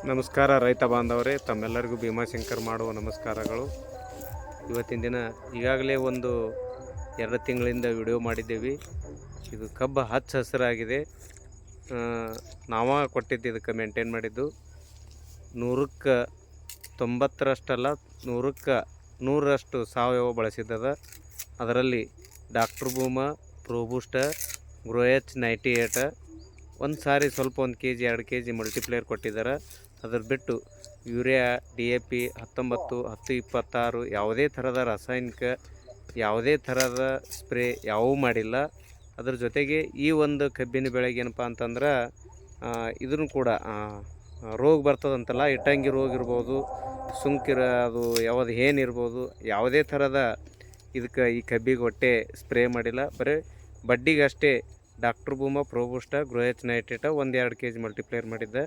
ನಮಸ್ಕಾರ ರೈತ ಬಾಂಧವರೇ, ತಮ್ಮೆಲ್ಲರಿಗೂ ಭೀಮಾಶಂಕರ್ ಮಾಡುವ ನಮಸ್ಕಾರಗಳು. ಇವತ್ತಿನ ದಿನ ಈಗಾಗಲೇ ಒಂದು 2 ತಿಂಗಳಿಂದ ವಿಡಿಯೋ ಮಾಡಿದ್ದೇವೆ. ಇದು ಕಬ್ಬು ಹಚ್ಚ ಹಸಿರಾಗಿದೆ. ಕೊಟ್ಟಿದ್ದು ಇದಕ್ಕೆ ಮೇಂಟೈನ್ ಮಾಡಿದ್ದು 100ಕ್ಕೆ 90ರಷ್ಟಲ್ಲ 100ಕ್ಕೆ 100ರಷ್ಟು ಸಾವಯವ ಬಳಸಿದ್ದದ. ಅದರಲ್ಲಿ ಡಾಕ್ಟರ್ ಬೂಮ, ಪ್ರೋಬೂಸ್ಟ, ಗ್ರೋಎಚ್ 98 ಒಂದು ಸಾರಿ ಸ್ವಲ್ಪ 1 kg 2 kg ಮಲ್ಟಿಪ್ಲೇಯರ್ ಕೊಟ್ಟಿದ್ದಾರೆ. ಅದ್ರ ಬಿಟ್ಟು ಯೂರಿಯಾ, DAP 19, 10, 26 ಯಾವುದೇ ಥರದ ರಾಸಾಯನಿಕ, ಯಾವುದೇ ಥರದ ಸ್ಪ್ರೇ ಯಾವೂ ಮಾಡಿಲ್ಲ. ಅದ್ರ ಜೊತೆಗೆ ಈ ಒಂದು ಕಬ್ಬಿನ ಬೆಳೆಗೆ ಏನಪ್ಪ ಅಂತಂದ್ರೆ ಇದನ್ನು ಕೂಡ ರೋಗ ಬರ್ತದಂತಲ್ಲ, ಇಟ್ಟಂಗಿ ರೋಗ ಇರ್ಬೋದು, ಅದು ಯಾವುದು ಏನಿರ್ಬೋದು, ಯಾವುದೇ ಥರದ ಇದಕ್ಕೆ ಈ ಕಬ್ಬಿಗೆ ಒಟ್ಟೆ ಸ್ಪ್ರೇ ಮಾಡಿಲ್ಲ. ಬರೀ ಬಡ್ಡಿಗಷ್ಟೇ ಡಾಕ್ಟರ್ ಬೂಮ, ಪ್ರೋಬೂಸ್ಟ, ಗ್ರೋಎಚ್ 98 1-2 kg ಮಲ್ಟಿಪ್ಲೇಯರ್ ಮಾಡಿದ್ದೆ.